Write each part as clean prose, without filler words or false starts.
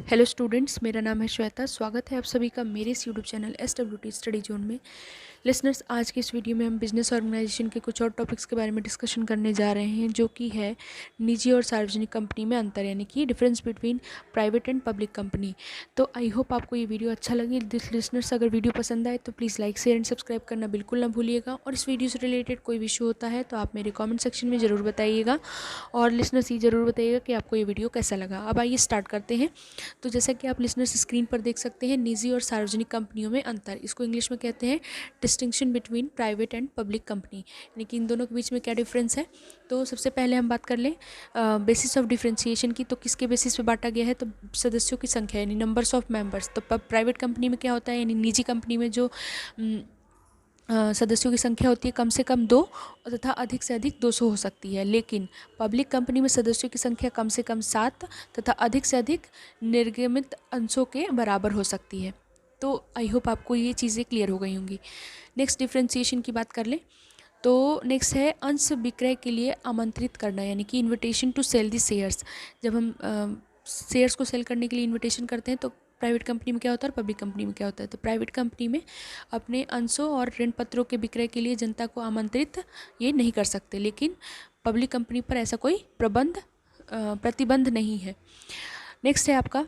Hello students, मेरा नाम है श्वेता। स्वागत है आप सभी का मेरे इस YouTube channel SWT study zone में। लिसनर्स, आज की इस वीडियो में हम बिजनेस ऑर्गेनाइजेशन के कुछ और टॉपिक्स के बारे में डिस्कशन करने जा रहे हैं, जो कि है निजी और सार्वजनिक कंपनी में अंतर, यानी कि difference between private and public company. तो आई होप आपको ये वीडियो अच्छा लगे। लिसनर्स, अगर वीडियो पसंद आए तो please like share and subscribe करना बिल्कुल ना भूलिएगा। और इस वीडियो से रिलेटेड कोई भी इशू होता है तो आप मेरे कॉमेंट सेक्शन में ज़रूर बताइएगा। और लिसनर्स, ये ज़रूर बताइएगा कि आपको ये वीडियो कैसा लगा। अब आइए स्टार्ट करते हैं। तो जैसा कि आप लिसनर्स स्क्रीन पर देख सकते हैं, निजी और सार्वजनिक कंपनियों में अंतर, इसको इंग्लिश में कहते हैं distinction between private and public company, यानी कि इन दोनों के बीच में क्या डिफरेंस है। तो सबसे पहले हम बात कर लें बेसिस ऑफ डिफरेंशिएशन की। तो किसके बेसिस पे बांटा गया है, तो सदस्यों की संख्या यानी नंबर्स ऑफ मेंबर्स। तो प्राइवेट कंपनी में क्या होता है, यानी निजी कंपनी में जो सदस्यों की संख्या होती है कम से कम 2 तथा अधिक से अधिक 200 हो सकती है। लेकिन पब्लिक कंपनी में सदस्यों की संख्या कम से कम 7 तथा अधिक से अधिक निर्गमित अंशों के बराबर हो सकती है। तो आई होप आपको ये चीज़ें क्लियर हो गई होंगी। नेक्स्ट डिफ्रेंशिएशन की बात कर लें तो नेक्स्ट है अंश विक्रय के लिए आमंत्रित करना, यानी कि invitation to sell the shares. जब हम शेयर्स को सेल करने के लिए इन्विटेशन करते हैं तो प्राइवेट कंपनी में क्या होता है और पब्लिक कंपनी में क्या होता है। तो प्राइवेट कंपनी में अपने अंशों और ऋण पत्रों के विक्रय के लिए जनता को आमंत्रित ये नहीं कर सकते, लेकिन पब्लिक कंपनी पर ऐसा कोई प्रतिबंध नहीं है। नेक्स्ट है आपका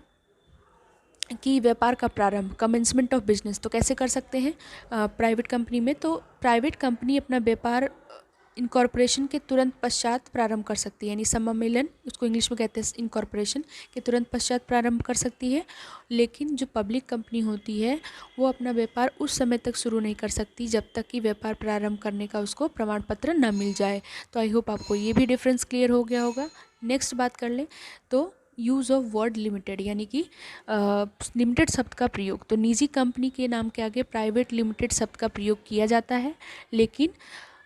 कि व्यापार का प्रारंभ, कमेंसमेंट ऑफ बिजनेस। तो कैसे कर सकते हैं प्राइवेट कंपनी में, तो प्राइवेट कंपनी अपना व्यापार इनकॉर्पोरेशन के तुरंत पश्चात प्रारंभ कर सकती है, यानी सम्मेलन, उसको इंग्लिश में कहते हैं इनकॉर्पोरेशन के तुरंत पश्चात प्रारंभ कर सकती है। लेकिन जो पब्लिक कंपनी होती है वो अपना व्यापार उस समय तक शुरू नहीं कर सकती जब तक कि व्यापार प्रारंभ करने का उसको प्रमाण पत्र न मिल जाए। तो आई होप आपको ये भी डिफरेंस क्लियर हो गया होगा। नेक्स्ट बात कर लें तो यूज़ ऑफ वर्ड लिमिटेड, यानी कि लिमिटेड शब्द का प्रयोग। तो निजी कंपनी के नाम के आगे प्राइवेट लिमिटेड शब्द का प्रयोग किया जाता है, लेकिन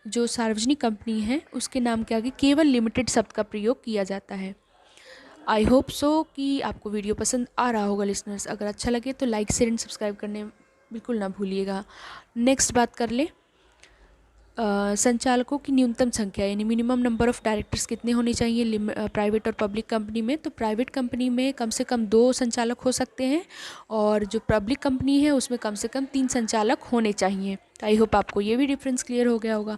जो सार्वजनिक कंपनी है उसके नाम के आगे केवल लिमिटेड शब्द का प्रयोग किया जाता है। आई होप सो कि आपको वीडियो पसंद आ रहा होगा लिसनर्स। अगर अच्छा लगे तो लाइक शेयर एंड सब्सक्राइब करने बिल्कुल ना भूलिएगा। नेक्स्ट बात कर ले संचालकों की न्यूनतम संख्या, यानी मिनिमम नंबर ऑफ़ डायरेक्टर्स कितने होने चाहिए प्राइवेट और पब्लिक कंपनी में। तो प्राइवेट कंपनी में कम से कम 2 संचालक हो सकते हैं, और जो पब्लिक कंपनी है उसमें कम से कम 3 संचालक होने चाहिए। तो आई होप आपको ये भी डिफरेंस क्लियर हो गया होगा।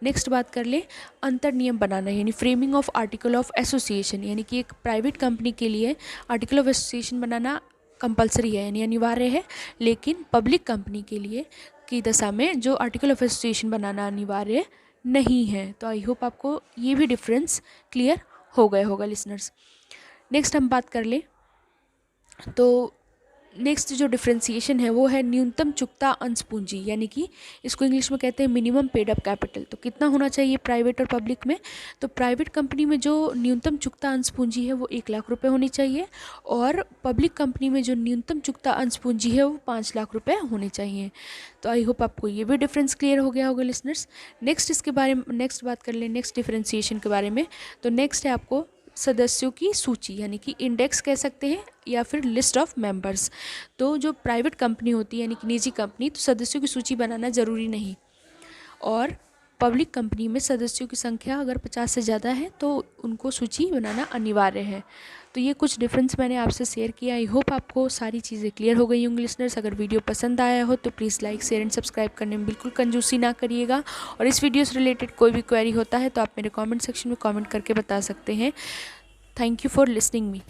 नेक्स्ट बात कर ले अंतर नियम बनाना, यानी framing of article of association, यानी कि एक प्राइवेट कंपनी के लिए article of association banana compulsory है, यानी अनिवार्य है। लेकिन पब्लिक कंपनी के लिए की दशा में जो आर्टिकल ऑफ एसोसिएशन बनाना अनिवार्य नहीं है। तो आई होप आपको ये भी डिफरेंस क्लियर हो गया होगा लिसनर्स। नेक्स्ट हम बात कर ले तो नेक्स्ट जो डिफ्रेंसिएशन है वो है न्यूनतम चुकता अंश पूंजी, यानी कि इसको इंग्लिश में कहते हैं मिनिमम पेड अप कैपिटल। तो कितना होना चाहिए प्राइवेट और पब्लिक में, तो प्राइवेट कंपनी में जो न्यूनतम चुकता अंश पूंजी है वो 1 लाख रुपए होनी चाहिए, और पब्लिक कंपनी में जो न्यूनतम चुकता अंश पूंजी है वो 5 लाख रुपए होने चाहिए। तो आई होप आपको ये भी डिफरेंस क्लियर हो गया होगा लिसनर्स। नेक्स्ट इसके बारे में नेक्स्ट बात कर लें नेक्स्ट डिफ्रेंसिएशन के बारे में। तो नेक्स्ट है आपको सदस्यों की सूची, यानी कि इंडेक्स कह सकते हैं या फिर लिस्ट ऑफ मेंबर्स। तो जो प्राइवेट कंपनी होती है यानी कि निजी कंपनी, तो सदस्यों की सूची बनाना ज़रूरी नहीं, और पब्लिक कंपनी में सदस्यों की संख्या अगर 50 से ज़्यादा है तो उनको सूची बनाना अनिवार्य है। तो ये कुछ डिफरेंस मैंने आपसे शेयर किया। आई होप आपको सारी चीज़ें क्लियर हो गई होंगी लिसनर्स। अगर वीडियो पसंद आया हो तो please like share and subscribe करने में बिल्कुल कंजूसी ना करिएगा। और इस वीडियो से रिलेटेड कोई भी क्वेरी होता है तो आप मेरे कमेंट सेक्शन में कमेंट करके बता सकते हैं। Thank you for listening me.